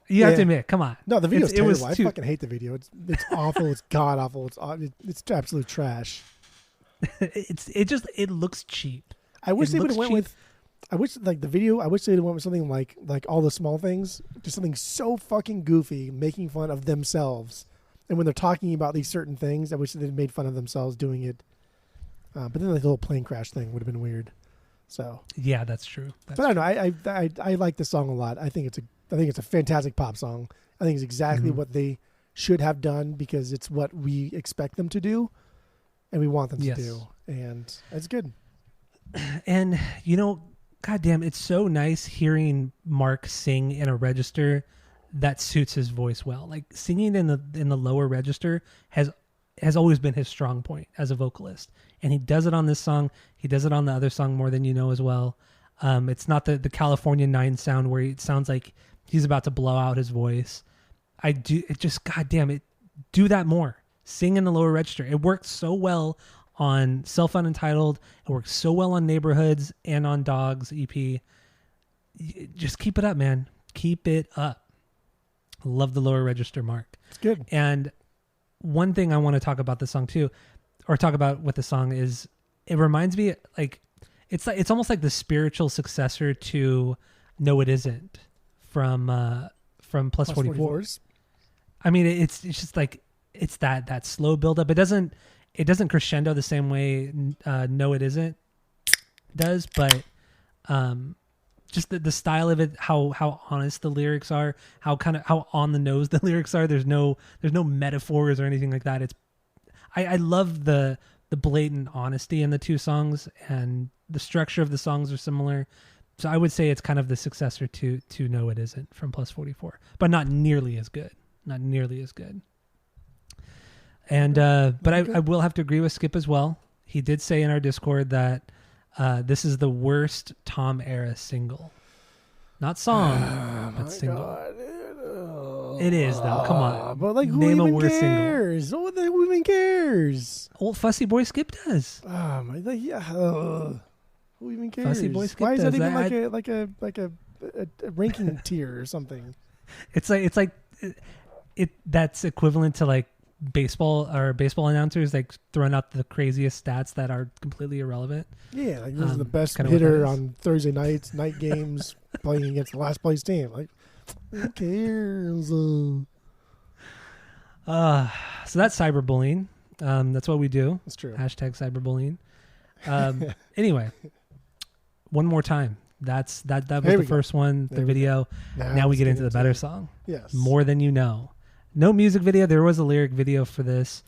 You have to admit, come on. No, the video's terrible. I fucking hate the video. It's awful. It's god awful. It's absolute trash. It looks cheap. I wish they would have went with. I wish like the video. I wish they would have went with something like All the Small Things, just something so fucking goofy, making fun of themselves. And when they're talking about these certain things, I wish they'd made fun of themselves doing it. But then like the little plane crash thing would have been weird. So yeah, that's true. But I don't know. I like the song a lot. I think it's a fantastic pop song. I think it's exactly what they should have done because it's what we expect them to do, and we want them to do, and it's good. And goddamn, it's so nice hearing Mark sing in a register that suits his voice well. Like singing in the lower register has always been his strong point as a vocalist, and he does it on this song. He does it on the other song, More Than You Know, as well. It's not the California 9 sound where it sounds like he's about to blow out his voice. Goddamn it, do that more. Sing in the lower register. It works so well on Self Unentitled. It works so well on Neighborhoods and on Dogs EP. Just keep it up, man. Keep it up. Love the lower register, Mark. It's good. And one thing I want to talk about the song too, or talk about with the song is it reminds me like it's almost like the spiritual successor to No It Isn't from Plus 44s. I mean, it's just like it's that slow build up. It doesn't crescendo the same way No It Isn't does, but just the style of it, how honest the lyrics are, how on the nose the lyrics are. There's no metaphors or anything like that. I love the blatant honesty in the two songs, and the structure of the songs are similar. So I would say it's kind of the successor to No It Isn't from Plus 44, but not nearly as good. And but I will have to agree with Skip as well. He did say in our Discord that this is the worst Tom era single, not song, but single. God. It is though. Come on, but like, who name even a worse cares? single. Who even cares? Old fussy boy Skip does. Who even cares? Fussy boy Skip Why is does. that even like a ranking tier or something? It's like that's equivalent to like baseball announcers like throwing out the craziest stats that are completely irrelevant. Yeah, like this is the best hitter on Thursday nights, night games, playing against the last place team. Like, who cares? So that's cyberbullying. That's what we do. That's true. Hashtag cyberbullying. Anyway, one more time. That was the first one, the video. Now we get into the better song. Yes. More Than You Know. No music video. There was a lyric video for this.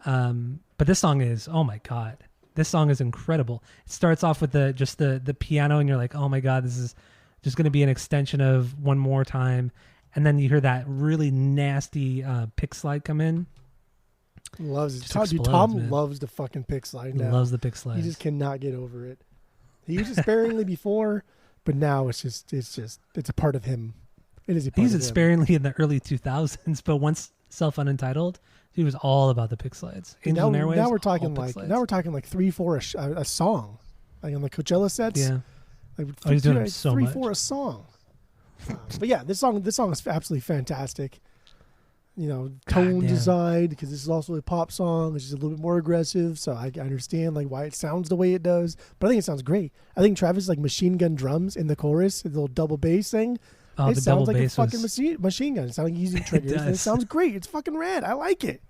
But this song is, oh my God. This song is incredible. It starts off with the piano and you're like, oh my God, this is just going to be an extension of One More Time. And then you hear that really nasty pick slide come in. Loves it. Tom loves the fucking pick slide now. Loves the pick slide. He just cannot get over it. He used it sparingly before, but now it's a part of him. It is a part of him. He used it sparingly in the early 2000s, but once Self Unentitled, he was all about the pick slides. Now we're talking like 3-4 a song, like on the Coachella sets. Yeah, like he's doing them so 3-4 a song. But yeah, this song is absolutely fantastic. You know, tone design, because this is also a pop song. It's just a little bit more aggressive, so I understand like why it sounds the way it does. But I think it sounds great. I think Travis like machine gun drums in the chorus, the little double bass thing. Oh, it the sounds like a bass fucking machine gun. It sounds like using triggers. And it sounds great. It's fucking rad. I like it.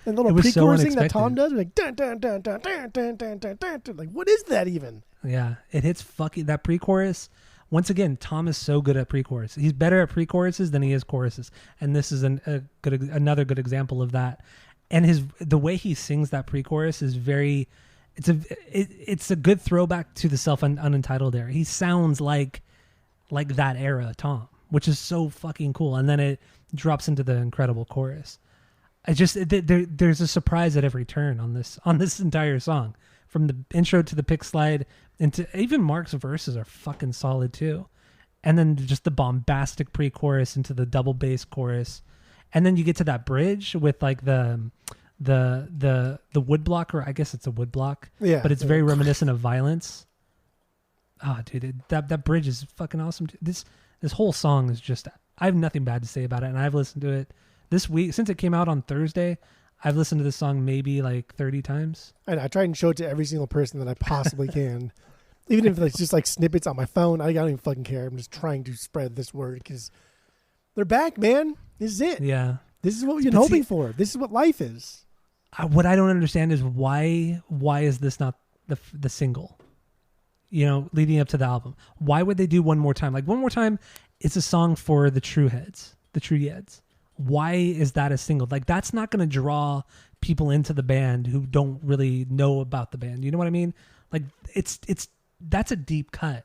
And the little pre-chorus thing that Tom does, like dun dun dun dun dun dun dun dun dun. Like, what is that even? Yeah, it hits fucking that pre-chorus. Once again, Tom is so good at pre-chorus. He's better at pre-choruses than he is choruses, and this is another good example of that. And the way he sings that pre-chorus is very. It's a good throwback to the Self Unentitled era. He sounds like that era Tom, which is so fucking cool. And then it drops into the incredible chorus. There's a surprise at every turn on this entire song, from the intro to the pick slide. And even Mark's verses are fucking solid too. And then just the bombastic pre-chorus into the double bass chorus. And then you get to that bridge with like the wood block, or I guess it's a wood block. Yeah. But it's very reminiscent of Violence. Oh, dude, that bridge is fucking awesome. This whole song is just, I have nothing bad to say about it. And I've listened to it this week. Since it came out on Thursday, I've listened to this song maybe like 30 times. And I try and show it to every single person that I possibly can. Even if it's just like snippets on my phone, I don't even fucking care. I'm just trying to spread this word because they're back, man. This is it. Yeah. This is what we've been hoping for. This is what life is. What I don't understand is why is this not the single? You know, leading up to the album. Why would they do One More Time? Like One More Time, it's a song for the true heads, the true Yeds. Why is that a single? Like that's not going to draw people into the band who don't really know about the band. You know what I mean? Like that's a deep cut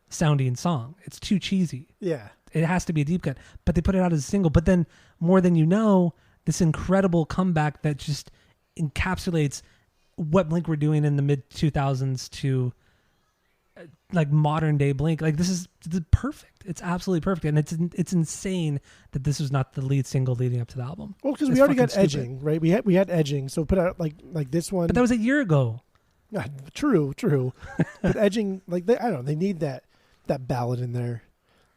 sounding song. It's too cheesy. Yeah. It has to be a deep cut. But they put it out as a single. But then more than you know, this incredible comeback that just encapsulates what Blink were doing in the mid 2000s to like modern day Blink. Like this is perfect. It's absolutely perfect. And it's insane that this was not the lead single leading up to the album. Well, because we already got Edging, right? We had Edging. So put out like this one. But that was a year ago. True. But Edging, like I don't know, they need that ballad in there.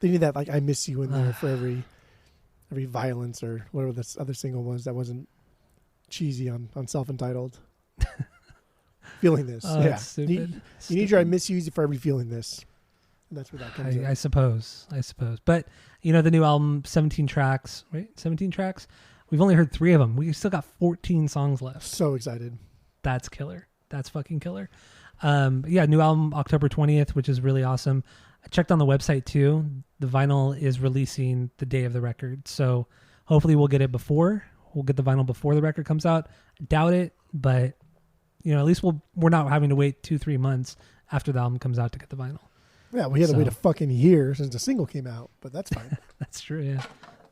They need that like I Miss You in there for every violence or whatever this other single was that wasn't cheesy on Self-Entitled. Feeling this. Yeah. Stupid. You need your I Miss You for every feeling this. And that's where that comes in. I suppose. But you know the new album, 17 tracks, right? 17 tracks. We've only heard 3 of them. We still got 14 songs left. So excited. That's killer. That's fucking killer. Yeah, new album October 20th, which is really awesome. I checked on the website too. The vinyl is releasing the day of the record. So hopefully we'll get it before. We'll get the vinyl before the record comes out. I doubt it, but you know, at least we're not having to wait 2-3 months after the album comes out to get the vinyl. Yeah, we had to wait a fucking year since the single came out, but that's fine. That's true, yeah.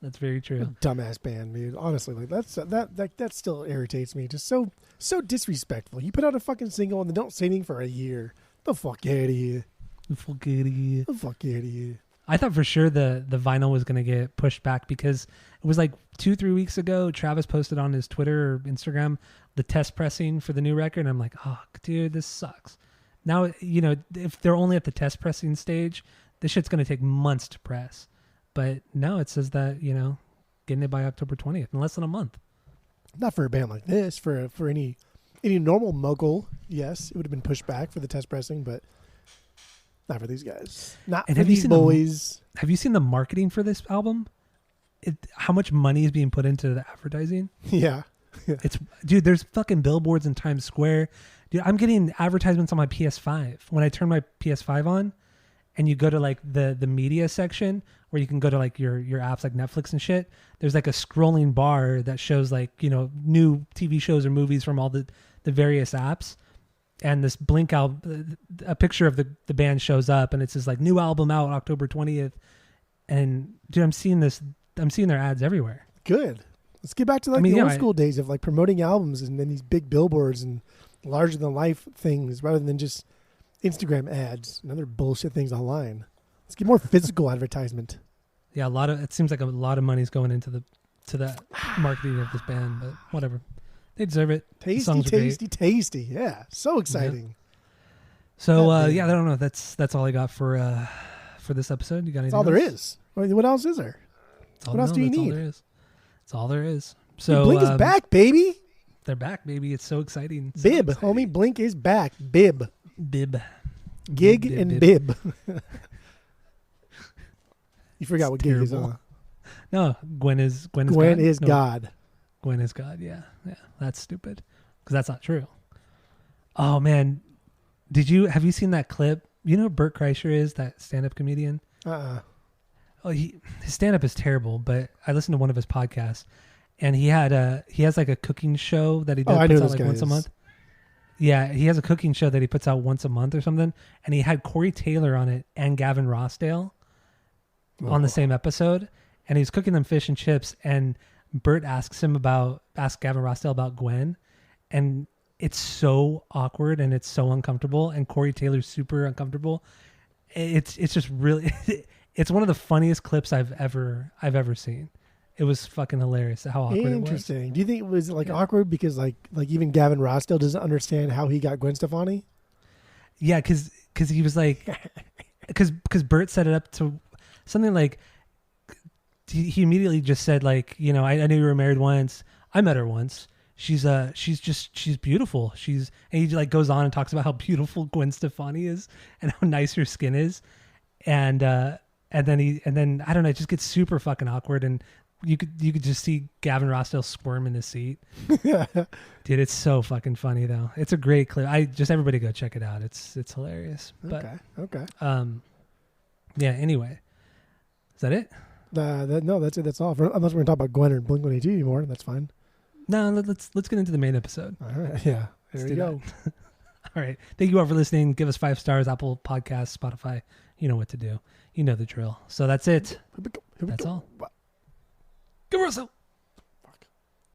That's very true. Dumbass band, dude. Honestly, like that still irritates me. Just so disrespectful. You put out a fucking single and then don't say anything for a year. The fuck out of here. The fuck out of here. I thought for sure the vinyl was going to get pushed back because it was like 2-3 weeks ago. Travis posted on his Twitter or Instagram the test pressing for the new record. And I'm like, oh, dude, this sucks. Now, you know, if they're only at the test pressing stage, this shit's going to take months to press. But no, it says that, you know, getting it by October 20th in less than a month. Not for a band like this. For any normal mogul, yes, it would have been pushed back for the test pressing, but not for these guys. Not and for these boys. Have you seen the marketing for this album? How much money is being put into the advertising? Yeah. Dude, there's fucking billboards in Times Square. Dude, I'm getting advertisements on my PS5. When I turn my PS5 on and you go to like the media section where you can go to like your apps like Netflix and shit, there's like a scrolling bar that shows like, you know, new TV shows or movies from all the various apps. And this Blink album, a picture of the band shows up and it says like new album out October 20th. And dude, I'm seeing their ads everywhere. Good. Let's get back to like the old school days of like promoting albums and then these big billboards and larger than life things rather than just Instagram ads and other bullshit things online. Let's get more physical advertisement. Yeah, it seems like a lot of money's going into the marketing of this band, but whatever. They deserve it. Tasty. Yeah. So exciting. Yeah. So I don't know. That's all I got for this episode. You got anything That's all there is. What else is there? What else do you need? That's all there is. So Blink is back, baby. They're back, baby. It's so exciting. Bib, homie. Blink is back. Bib. Gig and bib. You forgot what terrible. Gig is on. No, Gwen is God. God. Gwen is God. Yeah. That's stupid because that's not true. Oh man, have you seen that clip? You know who Bert Kreischer is, that stand-up comedian? Oh, his stand-up is terrible, but I listened to one of his podcasts, and he has like a cooking show that he puts out like once a month. Yeah, he has a cooking show that he puts out once a month or something, and he had Corey Taylor on it and Gavin Rossdale on the same episode, and he's cooking them fish and chips, and Bert asks Gavin Rossdale about Gwen, and it's so awkward and it's so uncomfortable, and Corey Taylor's super uncomfortable. It's just really... It's one of the funniest clips I've ever seen. It was fucking hilarious how awkward it was. Interesting. Do you think it was like awkward because like even Gavin Rossdale doesn't understand how he got Gwen Stefani? Yeah, because he was like, because Bert set it up to something like he immediately just said like, you know, I knew you were married once. I met her once. she's beautiful. And he like goes on and talks about how beautiful Gwen Stefani is and how nice her skin is. And then I don't know, it just gets super fucking awkward, and you could just see Gavin Rossdale squirm in his seat. Dude, it's so fucking funny though. It's a great clip. Everybody go check it out. It's hilarious. But, okay. Yeah. Anyway, is that it? No, that's it. That's all. Unless we're gonna talk about Gwen or Blink-182 anymore, that's fine. No, let's get into the main episode. All right. Yeah. There we go. All right. Thank you all for listening. Give us 5 stars, Apple Podcasts, Spotify. You know what to do. You know the drill. So that's it. Here we That's go. all. Go Russell.